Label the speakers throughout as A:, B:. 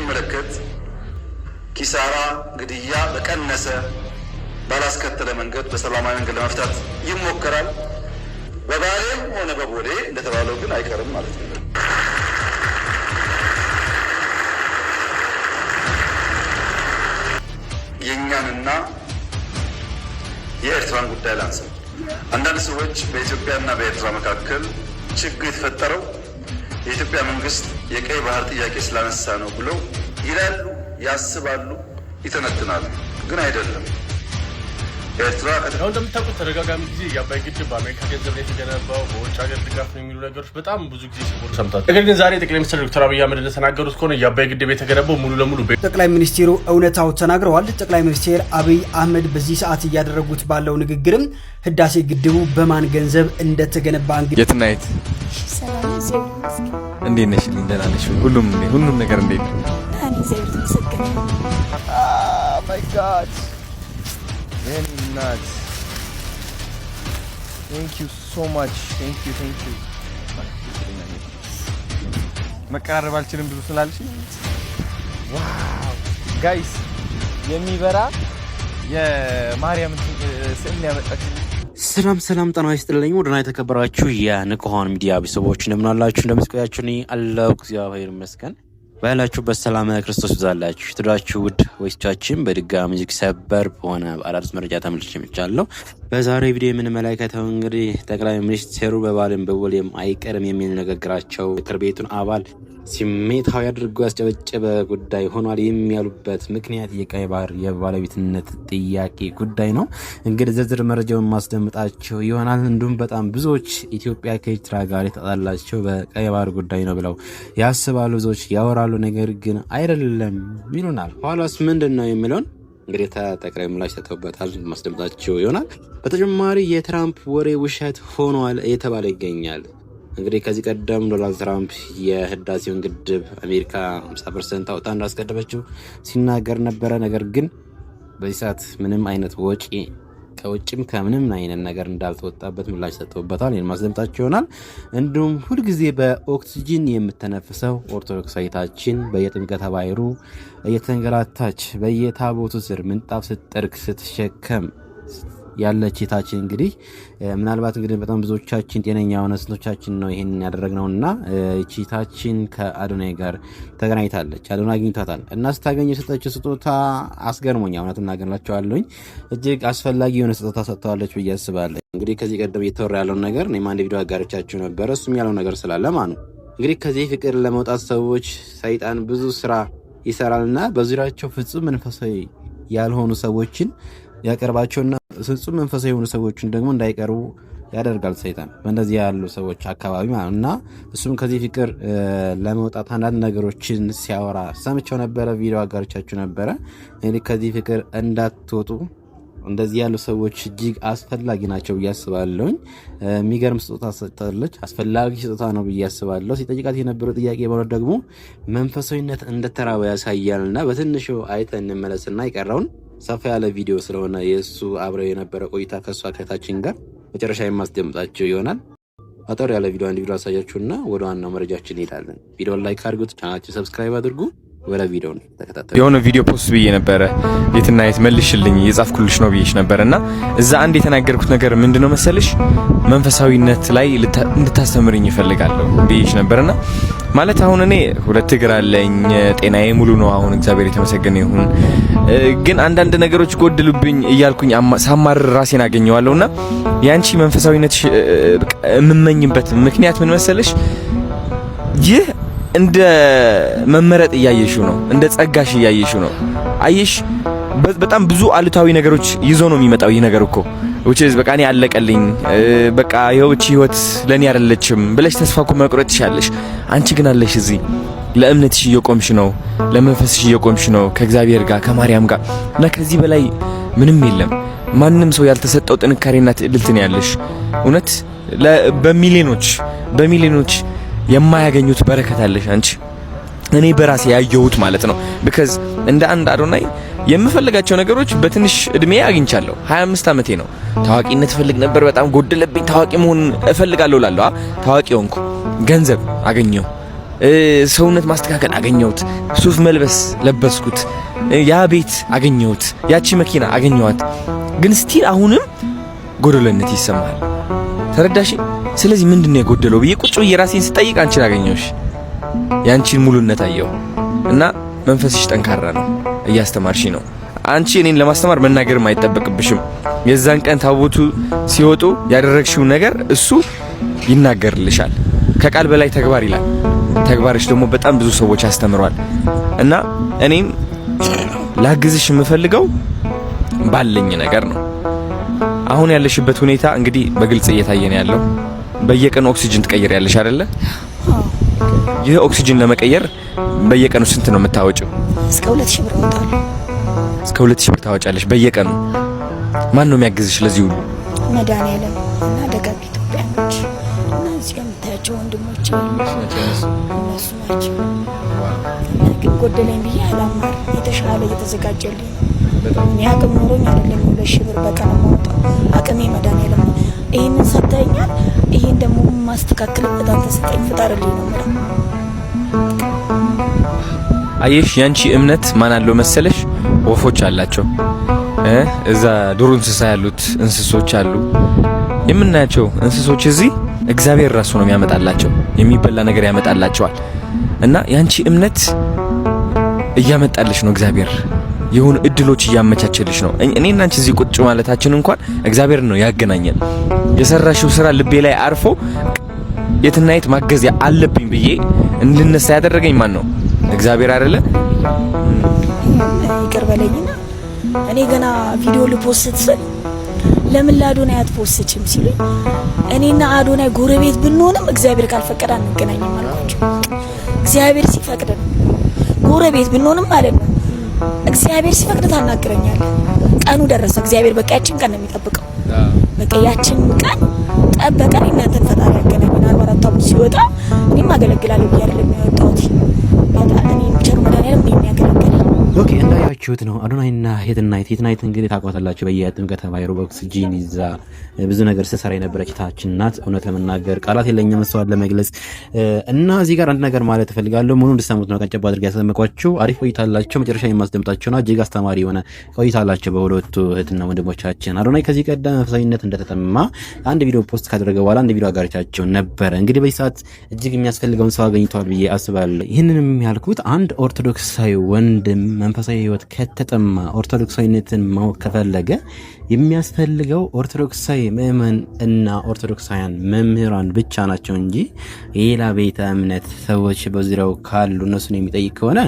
A: በሚመለከት ኪሳራ ግድያ በቀነሰ ባላስከተለ መንገድ በሰላማዊ መንገድ ለመፍታት ይሞከራል። በባሌም ሆነ በቦሌ እንደተባለው ግን አይቀርም ማለት ነው። የኛንና የኤርትራን ጉዳይ ላንሳ። አንዳንድ ሰዎች በኢትዮጵያና በኤርትራ መካከል ችግር የተፈጠረው የኢትዮጵያ መንግስት የቀይ ባህር ጥያቄ ስላነሳ ነው ብለው ይላሉ፣ ያስባሉ፣ ይተነትናሉ። ግን አይደለም። ኤርትራ
B: እንደምታውቁት ተደጋጋሚ ጊዜ የአባይ ግድብ በአሜሪካ ገንዘብ ላይ የተገነባው በውጭ ሀገር ድጋፍ ነው የሚሉ ነገሮች በጣም ብዙ ጊዜ ሲወሩ ሰምታል። ነገር ግን ዛሬ ጠቅላይ ሚኒስትር ዶክተር አብይ አህመድ እንደተናገሩት ከሆነ የአባይ ግድብ የተገነባው ሙሉ ለሙሉ
C: ጠቅላይ ሚኒስትሩ እውነታው ተናግረዋል። ጠቅላይ ሚኒስትር አብይ አህመድ በዚህ ሰዓት እያደረጉት ባለው ንግግርም ህዳሴ ግድቡ በማን ገንዘብ እንደተገነባ እንግዲህ
D: የትናየት እንዴት ነሽ? ደህና ነሽ? ሁሉም ነገር እንዴት ነው? ማይ ጋድ very nice. Thank you so much. Thank you. መቀራረብ አልችልም ብዙ ስላልሽ። ዋው ጋይስ የሚበራ የማርያም ስዕል ያመጣችልኝ።
E: ሰላም ጤና ይስጥልኝ። ወደና የተከበራችሁ የንቁሃን ሚዲያ ቤተሰቦች እንደምን አላችሁ? እንደምትቆያችሁ እኔ አለሁ እግዚአብሔር ይመስገን። ባላችሁበት ሰላም ክርስቶስ ይብዛላችሁ። ትዳችሁ ውድ ወይሶቻችን በድጋሚ ሰበር በሆነ አዳዲስ መረጃ ተመልሼ መጥቻለሁ። በዛሬ ቪዲዮ የምንመለከተው እንግዲህ ጠቅላይ ሚኒስትሩ በባልም በቦሌም አይቀርም የሚል ንግግራቸው ምክር ቤቱን አባል ስሜታዊ አድርጎ ያስጨበጨበ ጉዳይ ሆኗል። የሚያሉበት ምክንያት የቀይ ባህር የባለቤትነት ጥያቄ ጉዳይ ነው። እንግዲህ ዝርዝር መረጃውን ማስደምጣቸው ይሆናል። እንዲሁም በጣም ብዙዎች ኢትዮጵያ ከኤርትራ ጋር የተጣላቸው በቀይ ባህር ጉዳይ ነው ብለው ያስባሉ፣ ብዙዎች ያወራሉ። ነገር ግን አይደለም ይሉናል። ኋላስ ምንድን ነው የሚለውን እንግዲህ ጠቅላይ ምላሽ ሰጥተውበታል፣ ማስደምጣቸው ይሆናል። በተጨማሪ የትራምፕ ወሬ ውሸት ሆኗል እየተባለ ይገኛል። እንግዲህ ከዚህ ቀደም ዶናልድ ትራምፕ የህዳሴውን ግድብ አሜሪካ 50% አውጣ እንዳስቀደበችው ሲናገር ነበረ። ነገር ግን በዚህ ሰዓት ምንም አይነት ወጪ ከውጭም ከምንም አይነት ነገር እንዳልተወጣበት ምላሽ ሰጥተውበታል። ይህን ማስደምጣቸው ይሆናል። እንዲሁም ሁልጊዜ በኦክሲጂን የምተነፍሰው ኦርቶዶክሳዊታችን በየጥምቀተ ባሕሩ እየተንገላታች በየታቦቱ ስር ምንጣፍ ስትጠርግ ስትሸከም ያለች እህታችን እንግዲህ ምናልባት እንግዲህ በጣም ብዙዎቻችን ጤነኛ ሆነ ስንቶቻችን ነው ይሄን ያደረግነውና እህታችን ከአዶናይ ጋር ተገናኝታለች። አዶናይ አግኝቷታል እና ስታገኝ የሰጠችው ስጦታ አስገርሞኛል። እውነቱን እናገርላችኋለሁ። እጅግ አስፈላጊ የሆነ ስጦታ ሰጥተዋለች ብዬ አስባለሁ። እንግዲህ ከዚህ ቀደም እየተወራ ያለውን ነገር እኔም አንድ ቪዲዮ አጋርቻችሁ ነበር። እሱም ያለው ነገር ስላለ ማለት ነው። እንግዲህ ከዚህ ፍቅር ለመውጣት ሰዎች ሰይጣን ብዙ ስራ ይሰራልና በዙሪያቸው ፍጹም መንፈሳዊ ያልሆኑ ሰዎችን ያቀርባቸውና ፍጹም መንፈሳዊ የሆኑ ሰዎችን ደግሞ እንዳይቀርቡ ያደርጋል ሰይጣን በእንደዚህ ያሉ ሰዎች አካባቢ ማለትና እሱም ከዚህ ፍቅር ለመውጣት አንዳንድ ነገሮችን ሲያወራ ሰምቼው ነበረ፣ ቪዲዮ አጋርቻችሁ ነበረ። እንግዲህ ከዚህ ፍቅር እንዳትወጡ እንደዚህ ያሉ ሰዎች እጅግ አስፈላጊ ናቸው ብዬ አስባለሁ። የሚገርም ስጦታ ሰጥታለች፣ አስፈላጊ ስጦታ ነው ብዬ አስባለሁ። ሲጠይቃት የነበረው ጥያቄ ማለት ደግሞ መንፈሳዊነት እንደተራበ ያሳያልና በትንሹ አይተን እንመለስና ይቀራውን ሰፋ ያለ ቪዲዮ ስለሆነ የእሱ አብረው የነበረ ቆይታ ከእሷ ከታችን ጋር መጨረሻ የማስደምጣቸው ይሆናል። አጠር ያለ ቪዲዮ አንድ ቪዲዮ አሳያችሁና ወደ ዋናው መረጃችን እንሄዳለን። ቪዲዮውን ላይክ አድርጉት፣ ቻናላችንን ሰብስክራይብ አድርጉ። ወደ ቪዲዮ ተከታተሉ።
D: የሆነ ቪዲዮ ፖስት ብዬ ነበረ የትናየት መልሽልኝ የጻፍኩልሽ ነው ብዬሽ ነበርና እዛ አንድ የተናገርኩት ነገር ምንድነው መሰልሽ መንፈሳዊነት ላይ እንድታስተምርኝ ይፈልጋለሁ ብዬሽ ነበርና ማለት አሁን እኔ ሁለት እግር አለኝ፣ ጤናዬ ሙሉ ነው አሁን እግዚአብሔር የተመሰገነ ይሁን። ግን አንዳንድ ነገሮች ጎድሉብኝ እያልኩኝ ሳማር ራሴን አገኘዋለሁና ያንቺ መንፈሳዊነት የምመኝበት ምክንያት ምን መሰልሽ ይህ እንደ መመረጥ እያየሽው ነው፣ እንደ ጸጋሽ እያየሽው ነው። አየሽ በጣም ብዙ አሉታዊ ነገሮች ይዞ ነው የሚመጣው ይህ ነገር እኮ which is በቃ እኔ አለቀልኝ በቃ ይህች ህይወት ለኔ አይደለችም ብለሽ ተስፋ እኮ መቁረጥ ትችያለሽ። አንቺ ግን አለሽ እዚህ ለእምነትሽ እየቆምሽ ነው፣ ለመንፈስሽ እየቆምሽ ነው ከእግዚአብሔር ጋር ከማርያም ጋር እና ከዚህ በላይ ምንም የለም። ማንም ሰው ያልተሰጠው ጥንካሬና ትዕግስት ነው ያለሽ። እውነት በሚሊዮኖች የማያገኙት በረከት አለሽ አንቺ። እኔ በራሴ ያየሁት ማለት ነው። because እንደ አንድ አዶናይ የምፈልጋቸው ነገሮች በትንሽ እድሜ አግኝቻለሁ። 25 ዓመቴ ነው። ታዋቂነት ፈልግ ነበር፣ በጣም ጎደለብኝ። ታዋቂ መሆን እፈልጋለሁ ላለው ታዋቂ ሆንኩ፣ ገንዘብ አገኘሁ። ሰውነት ማስተካከል አገኘሁት፣ ሱፍ መልበስ ለበስኩት፣ ያ ቤት አገኘሁት፣ ያቺ መኪና አገኘኋት። ግን ስቲል አሁንም ጎደሎነት ይሰማል። ተረዳሽ? ስለዚህ ምንድነው የጎደለው ብዬ ቁጭ ብዬ ራሴን ስጠይቅ አንቺን አገኘሁሽ። ያንቺን ሙሉነት አየሁ እና መንፈስሽ ጠንካራ ነው፣ እያስተማርሽ ነው። አንቺ እኔን ለማስተማር መናገርም አይጠበቅብሽም። የዛን ቀን ታቦቱ ሲወጡ ያደረግሽው ነገር እሱ ይናገርልሻል። ከቃል በላይ ተግባር ይላል። ተግባርሽ ደግሞ በጣም ብዙ ሰዎች ያስተምሯል እና እኔም ላግዝሽ የምፈልገው ባለኝ ነገር ነው። አሁን ያለሽበት ሁኔታ እንግዲህ በግልጽ እየታየ ነው ያለው። በየቀኑ ኦክሲጅን ትቀይሪያለሽ አይደለ? ይህ ኦክሲጅን ለመቀየር በየቀኑ ስንት ነው የምታወጪው?
F: እስከ 2000 ብር ወጣለሁ።
D: እስከ 2000 ብር ታወጫለሽ በየቀኑ። ማን ነው የሚያግዝሽ ለዚህ ሁሉ?
F: መድኃኒዓለም እና ደጋግ ኢትዮጵያኖች እና እዚህ የምታያቸው ወንድሞቼ እነሱ ናቸው። ግን ጎደለኝ ብዬ አላማር የተሻለ እየተዘጋጀልኝ ነው። እኔ አቅም ኖሮኝ አይደለም 2000 ብር በቀን የማወጣው። አቅሜ መድኃኒዓለም ይሄንን ሰጥተኛል። ይሄን ደግሞ ማስተካከልበት አንተ ስጠኝ ፍጠርልኝ ነው ማለት ነው።
D: አየሽ ያንቺ እምነት ማን አለው መሰለሽ? ወፎች አላቸው፣ እዛ ዱር እንስሳ ያሉት እንስሶች አሉ። የምናያቸው እንስሶች እዚህ እግዚአብሔር ራሱ ነው የሚያመጣላቸው፣ የሚበላ ነገር ያመጣላቸዋል። እና ያንቺ እምነት እያመጣልሽ ነው እግዚአብሔር፣ የሆኑ እድሎች እያመቻቸልሽ ነው። እኔና አንቺ እዚህ ቁጭ ማለታችን እንኳን እግዚአብሔር ነው ያገናኘን። የሰራሽው ስራ ልቤ ላይ አርፎ የትና የት ማገዝ አለብኝ ብዬ እንድነሳ ያደረገኝ ማን ነው? እግዚአብሔር አይደለ?
F: ይቅር በለኝና እኔ ገና ቪዲዮ ልፖስት ስል ለምን ለአዶናይ አትፖስትም ሲሉኝ እኔና አዶናይ ጎረቤት ብንሆንም እግዚአብሔር ካልፈቀደ አንገናኝም አልኳቸው። እግዚአብሔር ሲፈቅድ ነው ጎረቤት ብንሆንም ማለት ነው። እግዚአብሔር ሲፈቅድ ታናግረኛለህ። ቀኑ ደረሰ። እግዚአብሔር በቃ ያችን ቀን ነው የሚጠብቀው። በቃ ያችን ቀን ጠበቀን። እናንተን ፈጣሪ ያገናኘናል። 44 ዓመት ሲወጣ እኔም አገለግላለሁ ብዬ አይደለም ያወጣሁት። እኔ ቸር መድኃኒዓለም ነው የሚያገለግለው።
E: ኦኬ እንዳያችሁት ነው አዶናይና የትናይት እንግዲህ ታውቋታላችሁ። በየጥምቀተ ባሕር ኦክስጂን ይዛ ብዙ ነገር ስትሰራ የነበረች ታችን ናት። እውነት ለመናገር ቃላት የለኝም እሷን ለመግለጽ እና እዚህ ጋር አንድ ነገር ማለት እፈልጋለሁ። ሙሉ እንድትሰሙት ነው ቀንጨብ አድርጌ ያስደመጥኳችሁ። አሪፍ ቆይታ አላቸው። መጨረሻ የማስደምጣቸውና እጅግ አስተማሪ የሆነ ቆይታ አላቸው በሁለቱ እህትና ወንድሞቻችን። አዶናይ ከዚህ ቀደም መንፈሳዊነት እንደተጠማ አንድ ቪዲዮ ፖስት ካደረገ በኋላ አንድ ቪዲዮ አጋርቻቸው ነበረ። እንግዲህ በዚህ ሰዓት እጅግ የሚያስፈልገውን ሰው አገኝቷል ብዬ አስባለሁ። ይህንንም ያልኩት አንድ ኦርቶዶክሳዊ ወንድም መንፈሳዊ ህይወት ከተጠማ ኦርቶዶክሳዊነትን ማወቅ ከፈለገ የሚያስፈልገው ኦርቶዶክሳዊ ምእመን እና ኦርቶዶክሳውያን መምህራን ብቻ ናቸው እንጂ ሌላ ቤተ እምነት ሰዎች በዙሪያው ካሉ እነሱን የሚጠይቅ ከሆነ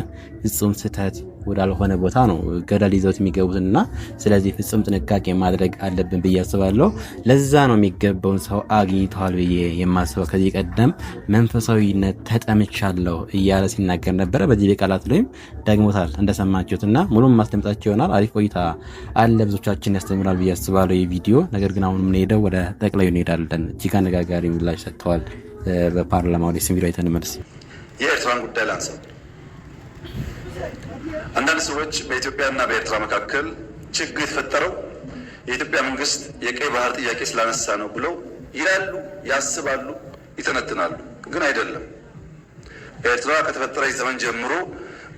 E: ፍጹም ስህተት ወዳልሆነ ቦታ ነው ገደል ይዘውት የሚገቡትና ስለዚህ ፍጹም ጥንቃቄ ማድረግ አለብን ብዬ አስባለሁ። ለዛ ነው የሚገባውን ሰው አግኝቷል ብዬ የማስበው። ከዚህ ቀደም መንፈሳዊነት ተጠምቻለሁ እያለ ሲናገር ነበረ። በዚህ በቃላት ላይም ደግሞታል እንደሰማችሁትና ሙሉም ማስደምጣችሁ ይሆናል። አሪፍ ቆይታ አለ፣ ብዙዎቻችን ያስተምራል ብዬ አስባለሁ ይህ ቪዲዮ። ነገር ግን አሁን የምንሄደው ወደ ጠቅላዩ እንሄዳለን። እጅግ አነጋጋሪ ምላሽ ሰጥተዋል በፓርላማው ላይ። ቪዲዮ አይተን እንመለስ።
A: የኤርትራን ጉዳይ ላንሳ። አንዳንድ ሰዎች በኢትዮጵያና በኤርትራ መካከል ችግር የተፈጠረው የኢትዮጵያ መንግስት የቀይ ባህር ጥያቄ ስላነሳ ነው ብለው ይላሉ፣ ያስባሉ፣ ይተነትናሉ። ግን አይደለም። ኤርትራ ከተፈጠረች ዘመን ጀምሮ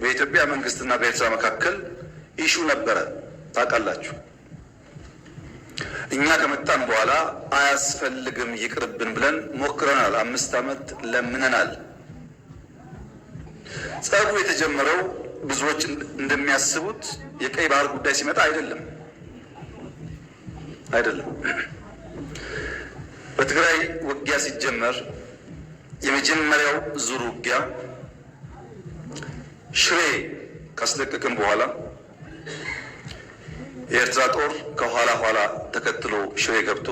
A: በኢትዮጵያ መንግስትና በኤርትራ መካከል ኢሹ ነበረ። ታውቃላችሁ። እኛ ከመጣን በኋላ አያስፈልግም ይቅርብን ብለን ሞክረናል። 5 ዓመት ለምነናል። ጸቡ የተጀመረው ብዙዎች እንደሚያስቡት የቀይ ባህር ጉዳይ ሲመጣ አይደለም። በትግራይ ውጊያ ሲጀመር የመጀመሪያው ዙር ውጊያ ሽሬ ካስለቀቅን በኋላ የኤርትራ ጦር ከኋላ ተከትሎ ሽሬ ገብቶ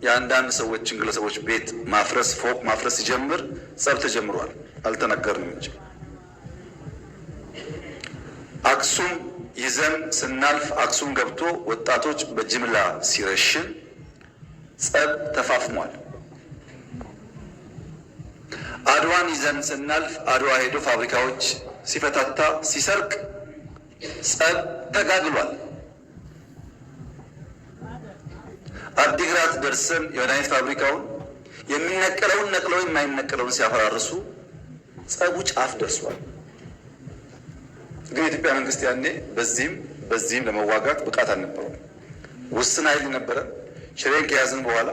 A: የአንዳንድ ሰዎችን ግለሰቦች ቤት ማፍረስ፣ ፎቅ ማፍረስ ሲጀምር ጸብ ተጀምሯል። አልተነገርንም እንጂ አክሱም ይዘን ስናልፍ አክሱም ገብቶ ወጣቶች በጅምላ ሲረሽን ጸብ ተፋፍሟል። አድዋን ይዘን ስናልፍ አድዋ ሄዶ ፋብሪካዎች ሲፈታታ ሲሰርቅ ጸብ ተጋግሏል። አዲግራት ደርሰን የመድኃኒት ፋብሪካውን የሚነቀለውን ነቅለው የማይነቀለውን ሲያፈራርሱ ጸቡ ጫፍ ደርሷል። ግን የኢትዮጵያ መንግስት ያኔ በዚህም ለመዋጋት ብቃት አልነበረው። ውስን ኃይል ነበረ። ሽሬን ከያዝን በኋላ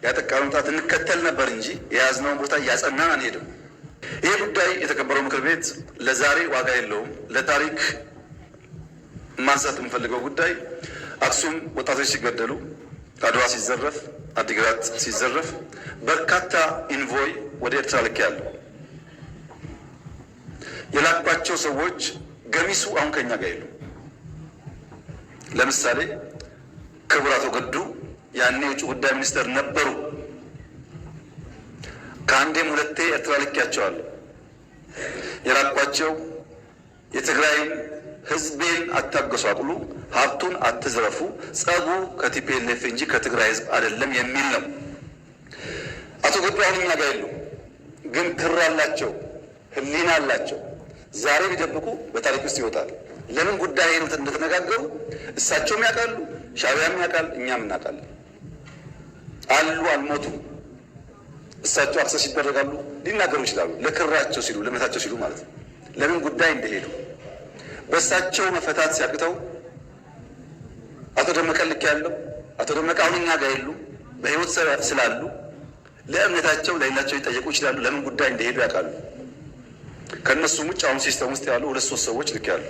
A: ያጠቃነውን ጣት እንከተል ነበር እንጂ የያዝነውን ቦታ እያጸናን አንሄድም። ይህ ጉዳይ የተከበረው ምክር ቤት ለዛሬ ዋጋ የለውም። ለታሪክ ማንሳት የምፈልገው ጉዳይ አክሱም ወጣቶች ሲገደሉ፣ አድዋ ሲዘረፍ፣ አዲግራት ሲዘረፍ በርካታ ኢንቮይ ወደ ኤርትራ ልኬያለሁ። የላኳቸው ሰዎች ገሚሱ አሁን ከኛ ጋር የሉ። ለምሳሌ ክቡር አቶ ገዱ ያኔ የውጭ ጉዳይ ሚኒስትር ነበሩ። ከአንዴም ሁለቴ ኤርትራ ልኬያቸዋለሁ። የላኳቸው የትግራይን ህዝቤን አታገሷቅሉ፣ ሀብቱን አትዝረፉ፣ ጸቡ ከቲፒኤልኤፍ እንጂ ከትግራይ ህዝብ አይደለም የሚል ነው። አቶ ገዱ አሁን እኛ ጋር የሉ፣ ግን ክር አላቸው፣ ህሊና አላቸው። ዛሬ ቢደብቁ በታሪክ ውስጥ ይወጣል። ለምን ጉዳይ እንደተነጋገሩ እሳቸውም ያውቃሉ፣ ሻዕቢያም ያውቃል፣ እኛም እናውቃለን። አሉ አልሞቱም። እሳቸው አክሰስ ይደረጋሉ፣ ሊናገሩ ይችላሉ። ለክራቸው ሲሉ ለእምነታቸው ሲሉ ማለት ነው። ለምን ጉዳይ እንደሄዱ በእሳቸው መፈታት ሲያቅተው አቶ ደመቀ ልክ ያለው አቶ ደመቀ አሁን እኛ ጋር የሉ፣ በህይወት ስላሉ ለእምነታቸው ለሌላቸው ሊጠየቁ ይችላሉ። ለምን ጉዳይ እንደሄዱ ያውቃሉ። ከእነሱም ውጭ አሁን ሲስተም ውስጥ ያሉ 2-3 ሰዎች ልክ ያሉ።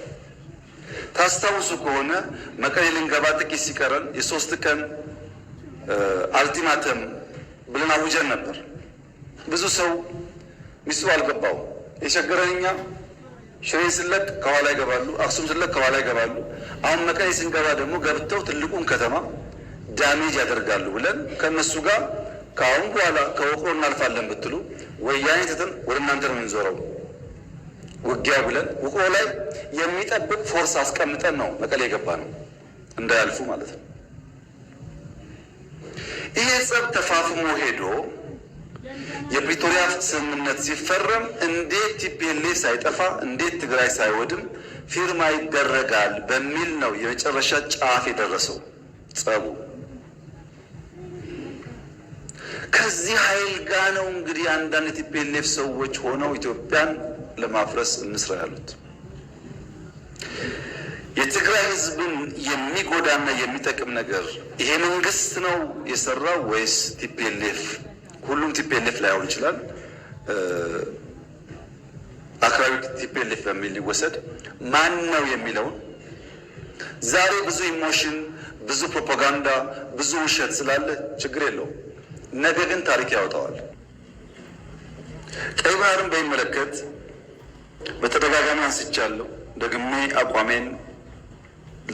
A: ታስታውሱ ከሆነ መቀሌ ልንገባ ጥቂት ሲቀረን የ3 ቀን አልቲማተም ብለን አውጀን ነበር። ብዙ ሰው ሚስቱ አልገባው። የቸገረን እኛ ሽሬን ስለቅ ከኋላ ይገባሉ፣ አክሱም ስለቅ ከኋላ ይገባሉ። አሁን መቀሌ ስንገባ ደግሞ ገብተው ትልቁን ከተማ ዳሜጅ ያደርጋሉ ብለን ከእነሱ ጋር ከአሁን በኋላ ከወቅሮ እናልፋለን ብትሉ ወያኔ ትተን ወደ እናንተ ነው የምንዞረው ውጊያ ብለን ውቅሮ ላይ የሚጠብቅ ፎርስ አስቀምጠን ነው መቀሌ የገባ ነው፣ እንዳያልፉ ማለት ነው። ይሄ ጸብ ተፋፍሞ ሄዶ የፕሪቶሪያ ስምምነት ሲፈረም እንዴት ቲፒኤልኤፍ ሳይጠፋ እንዴት ትግራይ ሳይወድም ፊርማ ይደረጋል በሚል ነው የመጨረሻ ጫፍ የደረሰው ጸቡ። ከዚህ ኃይል ጋር ነው እንግዲህ አንዳንድ የቲፒኤልኤፍ ሰዎች ሆነው ኢትዮጵያን ለማፍረስ እንስራ ያሉት። የትግራይ ህዝብን የሚጎዳና የሚጠቅም ነገር ይሄ መንግስት ነው የሰራው ወይስ ቲፒኤልኤፍ? ሁሉም ቲፒኤልኤፍ ላይሆን ይችላል። አክራሪ ቲፒኤልኤፍ በሚል ሊወሰድ ማን ነው የሚለውን ዛሬ ብዙ ኢሞሽን፣ ብዙ ፕሮፓጋንዳ፣ ብዙ ውሸት ስላለ ችግር የለውም። ነገ ግን ታሪክ ያወጣዋል። ቀይ ባህርን በሚመለከት በተደጋጋሚ አንስቻለሁ። ደግሜ አቋሜን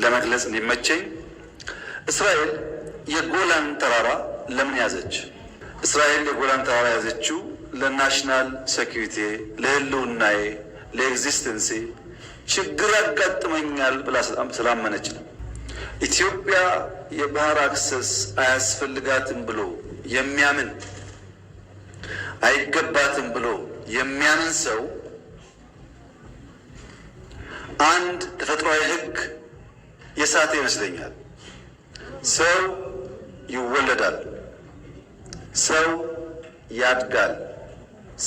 A: ለመግለጽ እንዲመቸኝ እስራኤል የጎላን ተራራ ለምን ያዘች? እስራኤል የጎላን ተራራ ያዘችው ለናሽናል ሴኩሪቲ፣ ለህልውናዬ፣ ለኤግዚስተንሲ ችግር ያጋጥመኛል ብላ ስላመነች ነው። ኢትዮጵያ የባህር አክሰስ አያስፈልጋትም ብሎ የሚያምን አይገባትም ብሎ የሚያምን ሰው አንድ ተፈጥሯዊ ህግ የሳተ ይመስለኛል። ሰው ይወለዳል፣ ሰው ያድጋል፣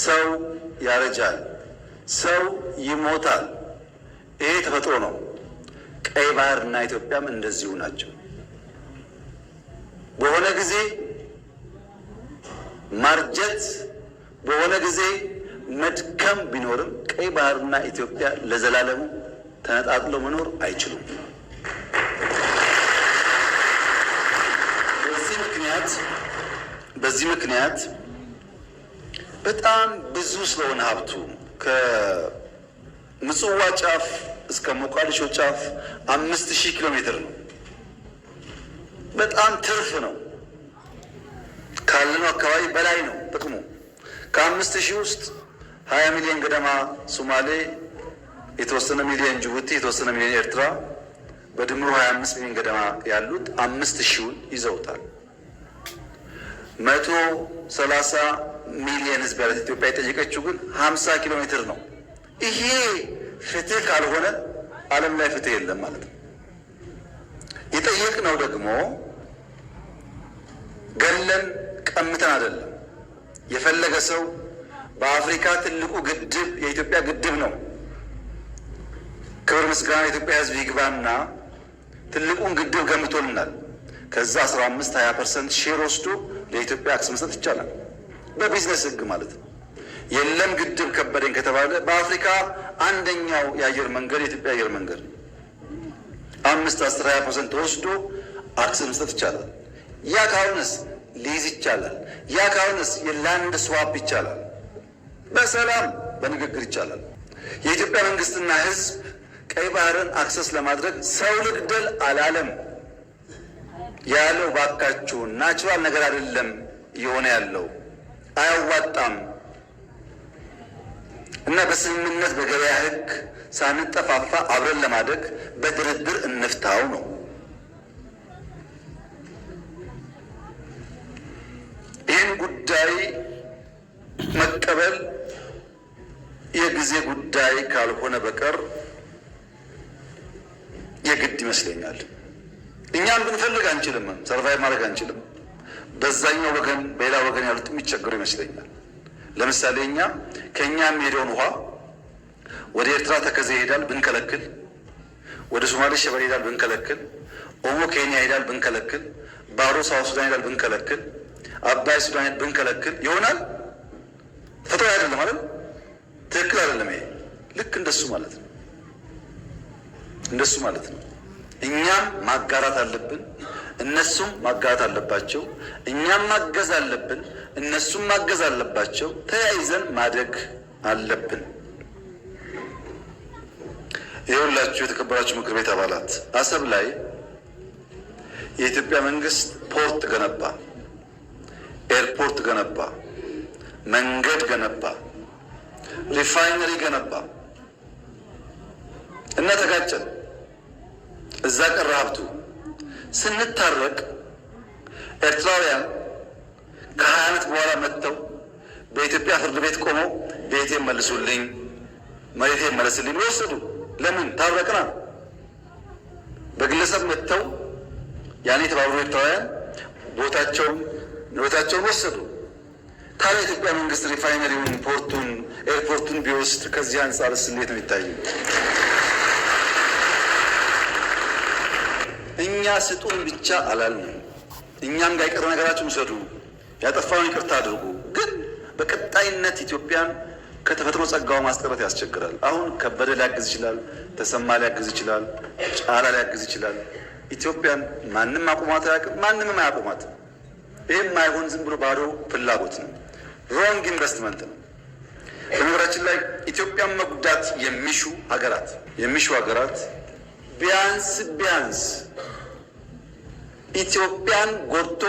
A: ሰው ያረጃል፣ ሰው ይሞታል። ይሄ ተፈጥሮ ነው። ቀይ ባህር እና ኢትዮጵያም እንደዚሁ ናቸው። በሆነ ጊዜ ማርጀት፣ በሆነ ጊዜ መድከም ቢኖርም ቀይ ባህርና ኢትዮጵያ ለዘላለሙ ተነጣጥለው መኖር አይችሉም። በዚህ ምክንያት በጣም ብዙ ስለሆነ ሀብቱ ከምጽዋ ጫፍ እስከ ሞቃዲሾ ጫፍ 5000 ኪሎ ሜትር ነው። በጣም ትርፍ ነው። ካለነው አካባቢ በላይ ነው ጥቅሙ። ከ5000 ውስጥ 20 ሚሊዮን ገደማ ሶማሌ፣ የተወሰነ ሚሊዮን ጅቡቲ፣ የተወሰነ ሚሊዮን ኤርትራ፣ በድምሩ 25 ሚሊዮን ገደማ ያሉት 5000ን ይዘውታል። 130 ሚሊዮን ህዝብ ያለት ኢትዮጵያ የጠየቀችው ግን 50 ኪሎ ሜትር ነው። ይሄ ፍትህ ካልሆነ ዓለም ላይ ፍትህ የለም ማለት ነው። የጠየቅነው ደግሞ ገለን ቀምተን አይደለም። የፈለገ ሰው በአፍሪካ ትልቁ ግድብ የኢትዮጵያ ግድብ ነው። ክብር ምስጋና የኢትዮጵያ ሕዝብ ይግባና ትልቁን ግድብ ገምቶልናል። ከዛ 15-20% ሼር ወስዶ ለኢትዮጵያ አክሰስ መስጠት ይቻላል፣ በቢዝነስ ህግ ማለት ነው። የለም ግድብ ከበደኝ ከተባለ በአፍሪካ አንደኛው የአየር መንገድ የኢትዮጵያ አየር መንገድ 5-10-20% ወስዶ አክሰስ መስጠት ይቻላል። ያ ካሁንስ ሊዝ ይቻላል። ያ ካሁንስ የላንድ ስዋፕ ይቻላል። በሰላም በንግግር ይቻላል። የኢትዮጵያ መንግስትና ህዝብ ቀይ ባህርን አክሰስ ለማድረግ ሰው ልግደል አላለም ያለው። ባካችሁ ናቹራል ነገር አይደለም እየሆነ ያለው፣ አያዋጣም እና በስምምነት በገበያ ህግ ሳንጠፋፋ አብረን ለማደግ በድርድር እንፍታው ነው። ይህን ጉዳይ መቀበል የጊዜ ጉዳይ ካልሆነ በቀር የግድ ይመስለኛል። እኛም ብንፈልግ አንችልም፣ ሰርቫይቭ ማድረግ አንችልም። በዛኛው ወገን በሌላ ወገን ያሉት የሚቸገሩ ይመስለኛል። ለምሳሌ እኛ ከኛ የሚሄደውን ውሃ ወደ ኤርትራ ተከዜ ይሄዳል ብንከለክል፣ ወደ ሶማሌ ሸበሌ ይሄዳል ብንከለክል፣ ኦሞ ኬንያ ይሄዳል ብንከለክል፣ ባሮ ሳውት ሱዳን ይሄዳል ብንከለክል፣ አባይ ሱዳን ብንከለክል ይሆናል? ተፈጥሮ አይደለም ማለት ትክክል አይደለም። ይሄ ልክ እንደሱ ማለት ነው፣ እንደሱ ማለት ነው። እኛም ማጋራት አለብን፣ እነሱም ማጋራት አለባቸው። እኛም ማገዝ አለብን፣ እነሱም ማገዝ አለባቸው። ተያይዘን ማደግ አለብን። ይኸውላችሁ የተከበራችሁ ምክር ቤት አባላት፣ አሰብ ላይ የኢትዮጵያ መንግስት ፖርት ገነባ፣ ኤርፖርት ገነባ፣ መንገድ ገነባ፣ ሪፋይነሪ ገነባ እና ተጋጨን። እዛ ቀረ ሀብቱ። ስንታረቅ ኤርትራውያን ከ20 ዓመት በኋላ መጥተው በኢትዮጵያ ፍርድ ቤት ቆመው ቤቴን መልሱልኝ፣ መሬቴን መለስልኝ ወሰዱ። ለምን? ታረቅና። በግለሰብ መጥተው ያኔ የተባበሩ ኤርትራውያን ቦታቸውን ወሰዱ። ታዲያ የኢትዮጵያ መንግስት ሪፋይነሪውን፣ ፖርቱን፣ ኤርፖርቱን ቢወስድ ከዚህ አንጻር እንዴት ነው የሚታየው? እኛ ስጡን ብቻ አላልንም። እኛም ጋር የቀረ ነገራችን ውሰዱ፣ ያጠፋውን ይቅርታ አድርጉ። ግን በቀጣይነት ኢትዮጵያን ከተፈጥሮ ጸጋው ማስቀረት ያስቸግራል። አሁን ከበደ ሊያግዝ ይችላል፣ ተሰማ ሊያግዝ ይችላል፣ ጫላ ሊያግዝ ይችላል። ኢትዮጵያን ማንም አቁማት አያውቅም፣ ማንምም አያቁማትም። ይህም ማይሆን ዝም ብሎ ባዶ ፍላጎት ነው፣ ሮንግ ኢንቨስትመንት ነው። በነገራችን ላይ ኢትዮጵያን መጉዳት የሚሹ ሀገራት ቢያንስ ኢትዮጵያን ጎድቶ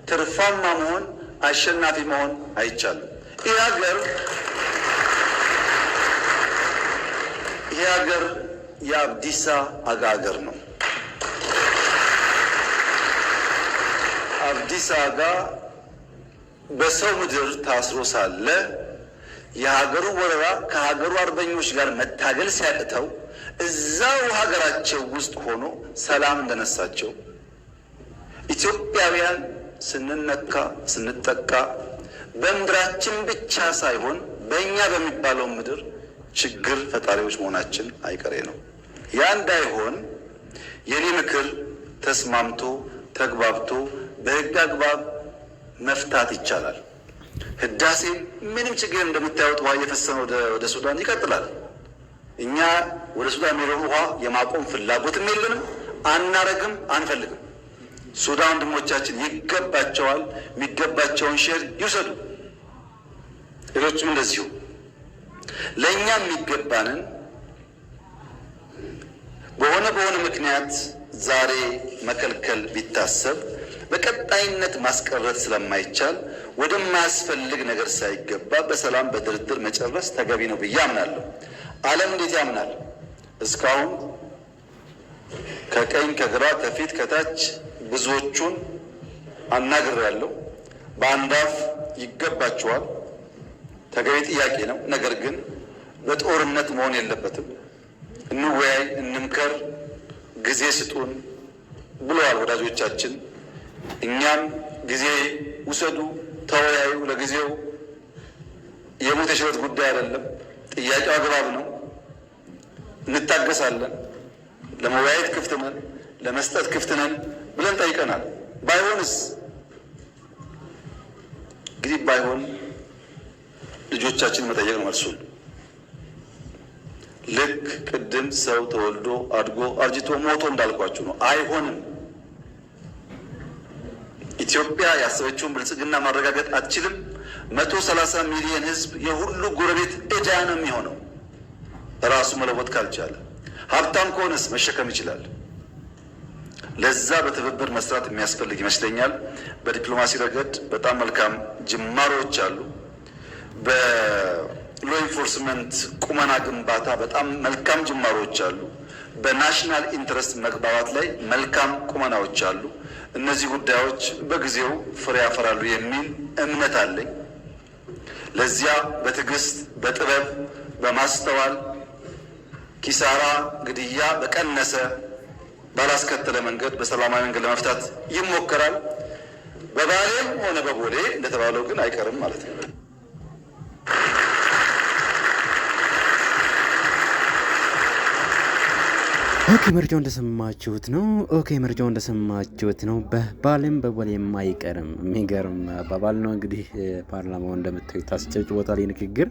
A: ትርፋማ መሆን አሸናፊ መሆን አይቻልም። ይህ ሀገር የአብዲሳ አጋ ሀገር ነው። አብዲሳ አጋ በሰው ምድር ታስሮ ሳለ የሀገሩ ወረራ ከሀገሩ አርበኞች ጋር መታገል ሲያቅተው እዛው ሀገራቸው ውስጥ ሆኖ ሰላም እንደነሳቸው ኢትዮጵያውያን ስንነካ ስንጠቃ በምድራችን ብቻ ሳይሆን በእኛ በሚባለው ምድር ችግር ፈጣሪዎች መሆናችን አይቀሬ ነው። ያ እንዳይሆን የኔ ምክር ተስማምቶ ተግባብቶ በህግ አግባብ መፍታት ይቻላል። ህዳሴ ምንም ችግር እንደምታዩት ውሃ እየፈሰነ ወደ ሱዳን ይቀጥላል። እኛ ወደ ሱዳን የሚሄደውን ውሃ የማቆም ፍላጎትም የለንም፣ አናረግም፣ አንፈልግም። ሱዳን ወንድሞቻችን ይገባቸዋል፣ የሚገባቸውን ሼር ይውሰዱ። ሌሎችም እንደዚሁ። ለእኛ የሚገባንን በሆነ ምክንያት ዛሬ መከልከል ቢታሰብ በቀጣይነት ማስቀረት ስለማይቻል ወደማያስፈልግ ነገር ሳይገባ በሰላም በድርድር መጨረስ ተገቢ ነው ብዬ አምናለሁ። ዓለም እንዴት ያምናል? እስካሁን ከቀኝ ከግራ ከፊት ከታች ብዙዎቹን አናግሬያለሁ። በአንድ አፍ ይገባቸዋል፣ ተገቢ ጥያቄ ነው። ነገር ግን በጦርነት መሆን የለበትም። እንወያይ፣ እንምከር፣ ጊዜ ስጡን ብለዋል ወዳጆቻችን። እኛም ጊዜ ውሰዱ፣ ተወያዩ። ለጊዜው የሞት የሽረት ጉዳይ አይደለም። ጥያቄው አግባብ ነው። እንታገሳለን። ለመወያየት ክፍት ነን፣ ለመስጠት ክፍት ነን ብለን ጠይቀናል። ባይሆንስ እንግዲህ ባይሆን ልጆቻችን መጠየቅ ነው መልሱን። ልክ ቅድም ሰው ተወልዶ አድጎ አርጅቶ ሞቶ እንዳልኳችሁ ነው። አይሆንም። ኢትዮጵያ ያሰበችውን ብልጽግና ማረጋገጥ አትችልም። 130 ሚሊዮን ህዝብ የሁሉ ጎረቤት ዕዳ ነው የሚሆነው ራሱ መለወጥ ካልቻለ። ሀብታም ከሆነስ መሸከም ይችላል። ለዛ በትብብር መስራት የሚያስፈልግ ይመስለኛል። በዲፕሎማሲ ረገድ በጣም መልካም ጅማሮች አሉ። በሎ ኢንፎርስመንት ቁመና ግንባታ በጣም መልካም ጅማሮች አሉ። በናሽናል ኢንትረስት መግባባት ላይ መልካም ቁመናዎች አሉ። እነዚህ ጉዳዮች በጊዜው ፍሬ ያፈራሉ የሚል እምነት አለኝ። ለዚያ በትዕግስት በጥበብ በማስተዋል ኪሳራ፣ ግድያ በቀነሰ ባላስከተለ መንገድ በሰላማዊ መንገድ ለመፍታት ይሞከራል። በባሌም ሆነ በቦሌ እንደተባለው ግን አይቀርም ማለት ነው።
E: ኦኬ መረጃው እንደሰማችሁት ነው። በባሌም በቦሌም አይቀርም። የሚገርም አባባል ነው። እንግዲህ ፓርላማው እንደምታዩት አስጨጭቦታል ንግግር።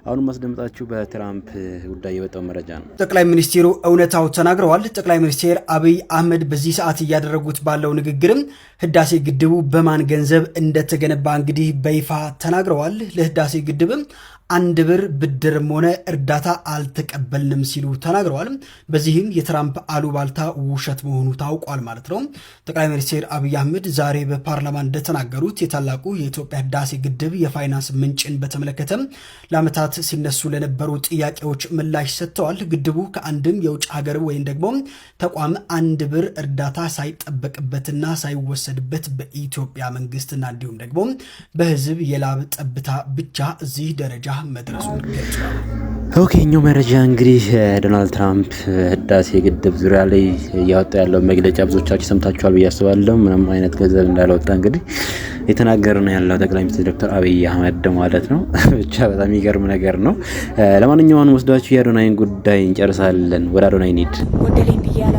E: አሁንም ማስደምጣችሁ በትራምፕ ጉዳይ የወጣው መረጃ ነው።
C: ጠቅላይ ሚኒስትሩ እውነታው ተናግረዋል። ጠቅላይ ሚኒስትር አብይ አህመድ በዚህ ሰዓት እያደረጉት ባለው ንግግርም ህዳሴ ግድቡ በማን ገንዘብ እንደተገነባ እንግዲህ በይፋ ተናግረዋል። ለህዳሴ ግድብም 1 ብር ብድርም ሆነ እርዳታ አልተቀበልንም ሲሉ ተናግረዋል። በዚህም የትራምፕ አሉባልታ ውሸት መሆኑ ታውቋል ማለት ነው። ጠቅላይ ሚኒስትር አብይ አህመድ ዛሬ በፓርላማ እንደተናገሩት የታላቁ የኢትዮጵያ ህዳሴ ግድብ የፋይናንስ ምንጭን በተመለከተ ለዓመታት ሲነሱ ለነበሩ ጥያቄዎች ምላሽ ሰጥተዋል። ግድቡ ከአንድም የውጭ ሀገር ወይም ደግሞ ተቋም 1 ብር እርዳታ ሳይጠበቅበትና ሳይወሰድበት በኢትዮጵያ መንግስትና እንዲሁም ደግሞ በህዝብ የላብ ጠብታ ብቻ እዚህ ደረጃ መድረሱን ገልጿል።
E: ኦኬ እኛው መረጃ እንግዲህ ዶናልድ ትራምፕ ህዳሴ ግድብ ዙሪያ ላይ እያወጣ ያለው መግለጫ ብዙዎቻችሁ ሰምታችኋል ብዬ አስባለሁ። ምንም አይነት ገንዘብ እንዳልወጣ እንግዲህ የተናገረ ነው ያለው ጠቅላይ ሚኒስትር ዶክተር አብይ አህመድ ማለት ነው። ብቻ በጣም የሚገርም ነገር ነው። ለማንኛውም ወስዳችሁ የአዶናይን ጉዳይ እንጨርሳለን። ወደ አዶናይ እንሂድ።
F: ወደሌን ብያላ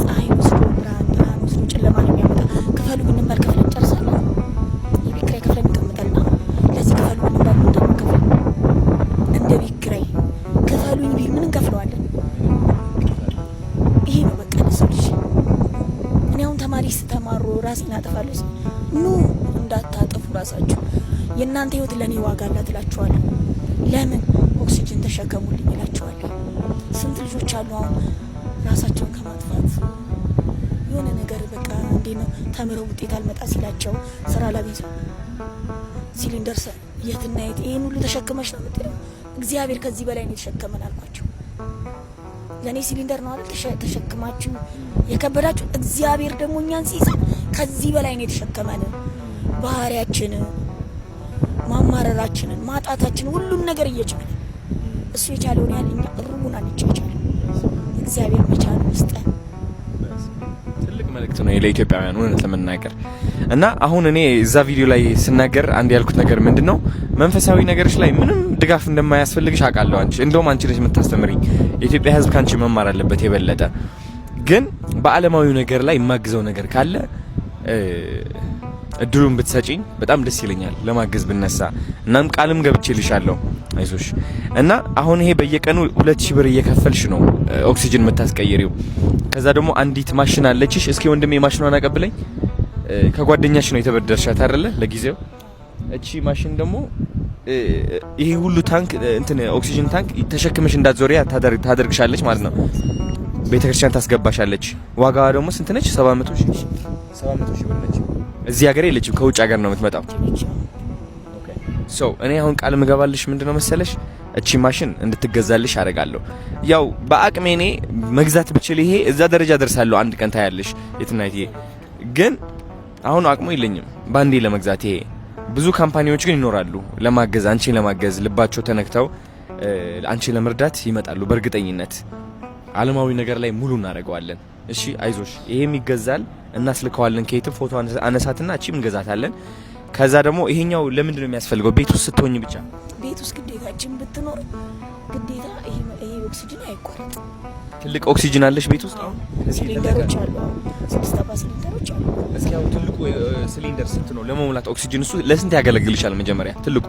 F: ፀሐይ ወስዶ ብርሃን ወስዶ ጨለማ ነው የሚያመጣ። ክፈሉ ብንባል ከፍለን እንጨርሳለን። የቤት ኪራይ ከፍለን እንቀምጣለን። ለዚህ ክፈሉ ብንባል እንደምንከፍል እንደ ቤት ኪራይ ክፈሉኝ ቢል ምን እንከፍለዋለን? ይሄ ነው በቃ ለሰው ልጅ። እኔ አሁን ተማሪ ስተማሩ ራሴን አጠፋለሁ። ኑ እንዳታጠፉ ራሳችሁ። የእናንተ ህይወት ለእኔ ዋጋ አላት እላችኋለሁ። ለምን ኦክሲጅን ተሸከሙልኝ እላችኋለሁ። ስንት ልጆች አሉ አሁን ራሳቸውን ከማጥፋት የሆነ ነገር በቃ እንዴ ነው ተምረው ውጤት አልመጣ ሲላቸው ስራ ላገኝ ሲሊንደር የትና የት ይሄን ሁሉ ተሸክመሽ ነው የምትለው። እግዚአብሔር ከዚህ በላይ ነው የተሸከመን አልኳቸው። ለእኔ ሲሊንደር ነው አይደል ተሸክማችሁ የከበዳችሁ። እግዚአብሔር ደግሞ እኛን ሲይዘን ከዚህ በላይ ነው የተሸከመን። ባህሪያችን፣ ማማረራችንን፣ ማጣታችንን ሁሉን ነገር እየቻለ እሱ የቻለውን ያህል እኛ ሩቡን አንቻቻለን። እግዚአብሔር መቻል መስጠን
D: ትልቅ መልእክት ነው ለኢትዮጵያውያን እውነት ለመናገር እና አሁን እኔ እዛ ቪዲዮ ላይ ስናገር አንድ ያልኩት ነገር ምንድነው መንፈሳዊ ነገሮች ላይ ምንም ድጋፍ እንደማያስፈልግሽ አውቃለሁ። አንቺ እንደውም አንቺ ልጅ የምታስተምሪኝ የኢትዮጵያ ሕዝብ ካንቺ መማር አለበት የበለጠ። ግን በዓለማዊ ነገር ላይ የማግዘው ነገር ካለ እድሉን ብትሰጪኝ በጣም ደስ ይለኛል ለማገዝ ብነሳ። እናም ቃልም ገብቼልሻለሁ አይዞሽ። እና አሁን ይሄ በየቀኑ 2000 ብር እየከፈልሽ ነው ኦክሲጅን የምታስቀይሪው። ከዛ ደግሞ አንዲት ማሽን አለችሽ። እስኪ ወንድሜ ማሽኗን አቀብለኝ። ከጓደኛሽ ነው የተበደርሻት አይደለ ለጊዜው። እቺ ማሽን ደግሞ ይሄ ሁሉ ታንክ እንትን ኦክሲጅን ታንክ ተሸክመሽ እንዳትዞሪያ ታደርግሻለች ማለት ነው። ቤተክርስቲያን ታስገባሻለች። ዋጋዋ ደግሞ ስንት ነች? 700 ሺህ ብር ነች። እዚህ ሀገር የለችም፣ ከውጭ ሀገር ነው የምትመጣው። እኔ አሁን ቃል ምገባልሽ ምንድነው መሰለሽ እቺ ማሽን እንድትገዛልሽ አደርጋለሁ። ያው በአቅሜ እኔ መግዛት ብችል ይሄ እዛ ደረጃ ደርሳለሁ። አንድ ቀን ታያለሽ የትናይት። ግን አሁን አቅሙ የለኝም ባንዴ ለመግዛት። ይሄ ብዙ ካምፓኒዎች ግን ይኖራሉ ለማገዝ፣ አንቺን ለማገዝ ልባቸው ተነክተው አንቺን ለመርዳት ይመጣሉ። በእርግጠኝነት ዓለማዊ ነገር ላይ ሙሉ እናደርገዋለን። እሺ አይዞሽ፣ ይሄም ይገዛል፣ እናስልከዋለን። ከየትም ፎቶ አነሳትና እቺም እንገዛታለን። ከዛ ደግሞ ይሄኛው ለምንድን ነው የሚያስፈልገው? ቤት ውስጥ ስትሆኝ ብቻ
F: ቤት ውስጥ ግዴታችን ብትኖር ግዴታ ይሄ ኦክሲጅን አይቋረጥ።
D: ትልቅ ኦክሲጅን አለሽ ቤት ውስጥ? አሁን
F: ሲሊንደሮች አሉ፣ 6 ሲሊንደሮች አሉ።
D: እስኪ አሁን ትልቁ ሲሊንደር ስንት ነው ለመሙላት ኦክሲጅን? እሱ ለስንት ያገለግልሻል? መጀመሪያ ትልቁ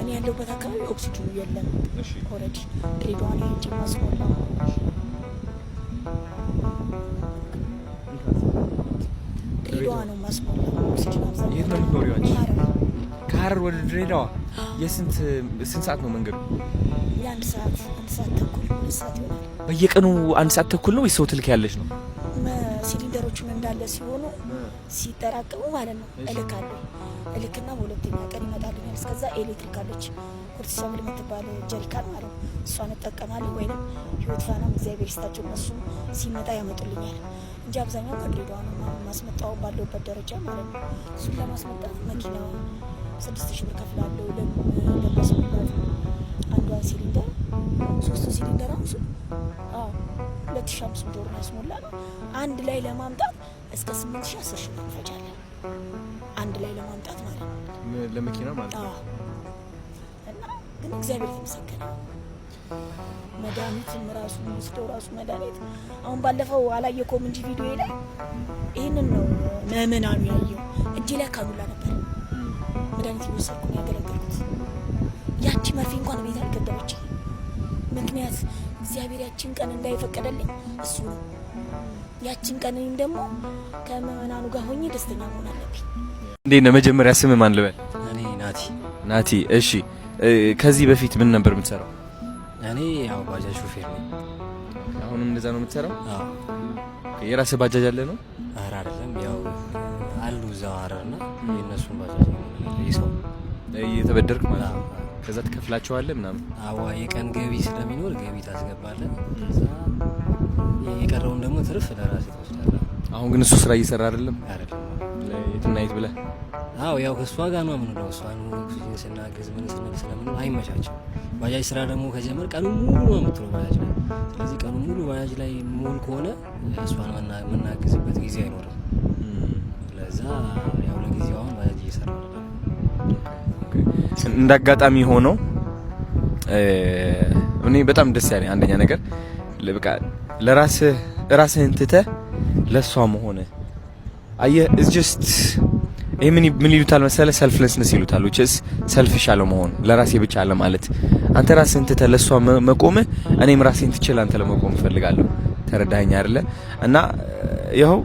F: እኔ ያለሁበት አካባቢ ኦክሲጅኑ የለም። እሺ ኦሬዲ ድሬዳዋ ላይ እንጂ ማስሞላ ድሬዳዋ ነው ማስሞላ ኦክሲጅን አብዛኛው።
D: የት ነው የምትኖሪው አንቺ? ከሀረር ወደ ድሬዳዋ ስንት ሰዓት ነው መንገዱ?
F: የ1 ሰዓት 1 ሰዓት ተኩል 2 ሰዓት ይሆናል።
D: በየቀኑ 1 ሰዓት ተኩል ነው ወይስ ሰው ትልክ ያለሽ ነው?
F: ሲሊንደሮቹን እንዳለ ሲሆኑ ሲጠራቀሙ ማለት ነው እልክና በሁለተኛ ቀን ይመጣልኛል። እስከዛ ኤሌክትሪክ አለች ፖርቲሰብል የምትባል ጀሪካን ማለት ነው። እሷን እጠቀማለሁ። ወይንም ህይወት ፋናም እግዚአብሔር ይስጣቸው እነሱም ሲመጣ ያመጡልኛል እንጂ አብዛኛው ከድሬዳዋ ነው ማስመጣው ባለውበት ደረጃ ማለት ነው። እሱን ለማስመጣት መኪና 6000 ብር ከፍላለሁ ለማስመጣት አንዷን ሲሊንደር 3 ሲሊንደር አሁን 2500 ብር ያስሞላል። አንድ ላይ ለማምጣት እስከ 8000 10,000 ብር እንፈጃለን። አንድ ላይ ለማምጣት ማለት ነው
D: ለመኪና ማለት ነው።
F: እና ግን እግዚአብሔር የተመሰገነ መድኃኒትም ራሱ ወስደው ራሱ መድኃኒት አሁን ባለፈው አላየከውም እንጂ ቪዲዮ ላይ ይህንን ነው ምዕመናኑ ያየው። እጄ ላይ ካኑላ ነበር መድኃኒት እየወሰድኩ ነው ያገለገልኩት። ያቺ መርፌ እንኳን ቤት አልገደበች። ምክንያት እግዚአብሔር ያቺን ቀን እንዳይፈቀደልኝ እሱ ነው። ያቺን ቀን እኔም ደግሞ ከምዕመናኑ ጋር ሆኜ ደስተኛ መሆን አለብኝ።
D: እንዴት ነው መጀመሪያ ስም ማን ልበል?
G: እኔ
D: ናቲ። እሺ ከዚህ በፊት ምን ነበር የምትሰራው?
G: እኔ ያው ባጃጅ ሾፌር ነኝ።
D: አሁንም እንደዛ ነው የምትሰራው?
G: አዎ።
D: የራስህ ባጃጅ አለ ነው?
G: ኧረ አይደለም፣ ያው አሉ እዛው ሀረርና የእነሱን ባጃጅ ነው ይሰው
D: እየተበደርክ ማለት ነው። ከዛ ትከፍላቸዋለህ ምናምን?
G: አዋ የቀን ገቢ ስለሚኖር ገቢ ታስገባለህ። ከዛ የቀረውን ደግሞ ትርፍ ለራስህ ትወስዳለህ።
D: አሁን ግን እሱ ስራ እየሰራ አይደለም?
G: አይደለም።
D: የትናየት ብለህ?
G: አዎ ያው ከሷ ጋር ነው የምንለው። እሷን ኦክሲጅን ስናገዝ ምን ስንል ስለምን አይመቻችም። ባጃጅ ስራ ደግሞ ከጀመር ቀኑ ሙሉ ነው የምትለው ባጃጅ ላይ። ስለዚህ ቀኑ ሙሉ ባጃጅ ላይ ሙሉ ከሆነ እሷን የምናግዝበት ጊዜ አይኖርም። ለዛ ያው ለጊዜው አሁን ባጃጅ እየሰራ ነው።
D: እንዳጋጣሚ ሆኖ እኔ በጣም ደስ ያለኝ አንደኛ ነገር በቃ ለራስህን ትተህ ለሷ መሆን አየህ it's just ይሄ ምን ይሉታል መሰለ selflessness ይሉታል which is selfish አለ መሆን ለራሴ ብቻ አለ ማለት አንተ ራስህን ትተህ ለሷ መቆም እኔም ራሴን ትቼ አንተ ለመቆም እፈልጋለሁ ተረዳኸኝ አይደለ እና ይኸው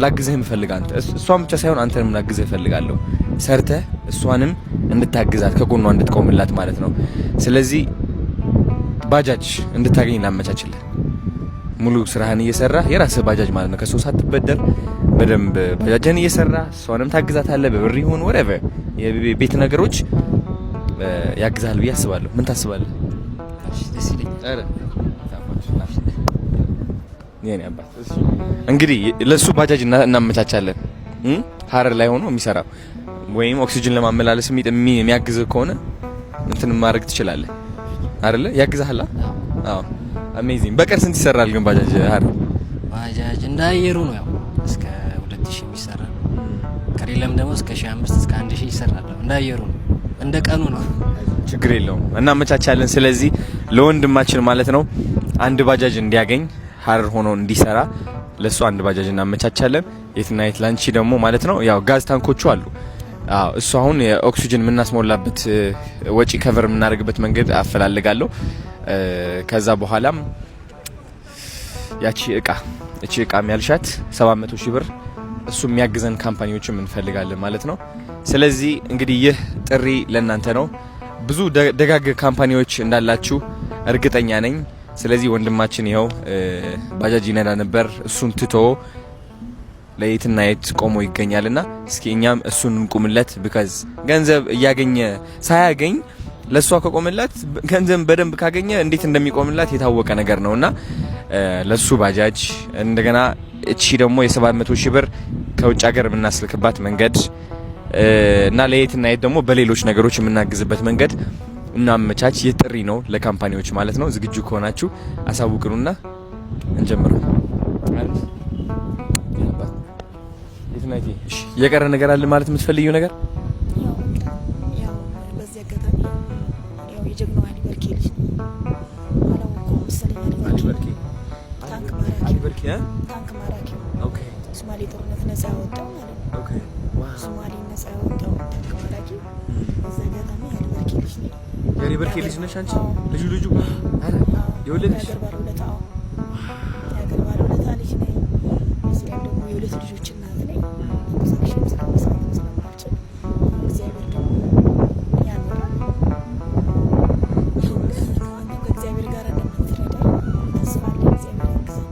D: ላግዝህ እፈልጋለሁ አንተ እሷን ብቻ ሳይሆን አንተንም ላግዝህ እፈልጋለሁ ሰርተህ እሷንም እንድታግዛት ከጎኗ እንድትቆምላት ማለት ነው ስለዚህ ባጃጅ እንድታገኝ ላመቻችልህ ሙሉ ስራህን እየሰራ የራስህ ባጃጅ ማለት ነው ከሰው ሳትበደር በደንብ ባጃጅን እየሰራ እሷንም ታግዛታለህ በብር ይሁን whatever የቤት ነገሮች ያግዛል ብዬ አስባለሁ ምን ታስባለህ
G: ደስ ይለኛል
D: አረ የኔ አባት እንግዲህ ለሱ ባጃጅ እናመቻቻለን ሀረር ላይ ሆኖ የሚሰራው ወይም ኦክሲጅን ለማመላለስ የሚያግዝ ከሆነ እንትን ማድረግ ትችላለህ አይደለ ያግዛሃል አዎ አሜዚንግ በቀን ስንት ይሰራል ግን ባጃጅ ሀረር
G: ባጃጅ እንዳየሩ ነው ያው እስከ 2000 ይሰራል ከሌለም ደግሞ እስከ 1500 እስከ 1000 ይሰራል እንዳየሩ ነው እንደ ቀኑ ነው
D: ችግር የለውም እናመቻቻለን ስለዚህ ለወንድማችን ማለት ነው አንድ ባጃጅ እንዲያገኝ ሀረር ሆኖ እንዲሰራ ለሱ አንድ ባጃጅ እናመቻቻለን የትና የት ላንቺ ደግሞ ማለት ነው ያው ጋዝ ታንኮቹ አሉ አዎ እሱ አሁን የኦክሲጅን የምናስሞላበት ወጪ ከቨር የምናደርግበት መንገድ አፈላልጋለሁ ከዛ በኋላም ያቺ እቃ የሚያልሻት 700,000 ብር እሱ የሚያግዘን ካምፓኒዎችም እንፈልጋለን ማለት ነው ስለዚህ እንግዲህ ይህ ጥሪ ለእናንተ ነው ብዙ ደጋግ ካምፓኒዎች እንዳላችሁ እርግጠኛ ነኝ ስለዚህ ወንድማችን ይኸው ባጃጅ ይነዳ ነበር እሱን ትቶ ለየትና የት ቆሞ ይገኛልና እስኪ እኛም እሱን እንቁምለት because ገንዘብ እያገኘ ሳያገኝ ለሷ ከቆመላት ገንዘብ በደንብ ካገኘ እንዴት እንደሚቆምላት የታወቀ ነገር ነውና ለሱ ባጃጅ እንደገና እቺ ደግሞ የ700,000 ብር ከውጭ ሀገር የምናስልክባት መንገድ እና ለየትና የት ደግሞ በሌሎች ነገሮች የምናግዝበት መንገድ እናመቻች የጥሪ ነው ለካምፓኒዎች ማለት ነው ዝግጁ ከሆናችሁ አሳውቁኑና እንጀምር ማለት የትና የት እሺ የቀረ ነገር አለ ማለት የምትፈልጊው ነገር
F: ታንክ ማራኪ
D: ኦኬ
F: ሶማሌ ጦርነት ነፃ ያወጣው ማለት ነው።
D: ኦኬ ዋው
F: ሶማሌ ነፃ ያወጣው ታንክ ማራኪ እዛ ገጣሚ ያልበርኪ ልጅ ነው።
D: የሪበርኪ ልጅ ነሽ አንቺ? ልጁ አረ የወለድሽ
F: ያገርባለታው ያገርባለታ ልጅ ነኝ። እዚህ ደግሞ የሁለት ልጆች እናት ነኝ። ሳክሽን ስለማልችል እግዚአብሔር ደግሞ ያኖራል። እግዚአብሔር ጋር እንደምትረዳ ተስፋ አለኝ። እግዚአብሔር ያግዛል።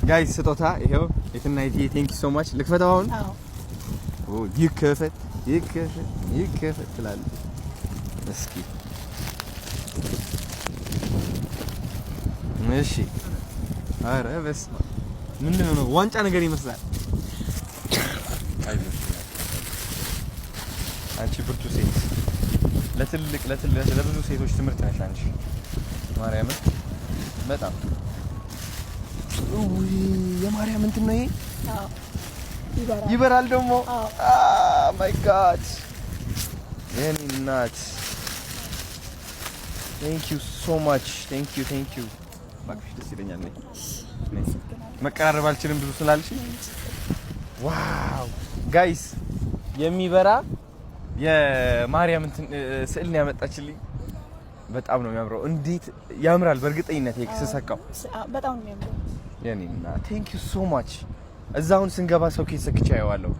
D: ጋይስ ስጦታ ይሄው የትናይት ቴንክ ዩ ሶ ማች ልክፈተው አሁን ይከፈት ትላለች። እስኪ እሺ አረ በስመ አብ ምንድን ነው ዋንጫ ነገር ይመስላል። አይዞሽ አንቺ ብርቱ ሴት ለብዙ ሴቶች ትምህርት ነሽ አንቺ ማርያምን በጣም የማርያም እንትን ነው ይሄ ይበራል ደግሞ ማይ ጋድ የኔ እናት ቴንክ ዩ ሶ ማች ቴንክ ዩ ባክሽ ደስ ይለኛል ነኝ መቀራረብ አልችልም ብዙ ስላልሽ ዋው ጋይስ የሚበራ የማርያም እንትን ስዕል ነው ያመጣችልኝ በጣም ነው የሚያምረው እንዴት ያምራል በእርግጠኝነት ስሰካው
F: በጣም ነው የሚያምረው
D: የኔ እናት ቴንክ ዩ ሶ ማች እዛውን ስንገባ ሰው ኬስ ሰክቻ ያዋለው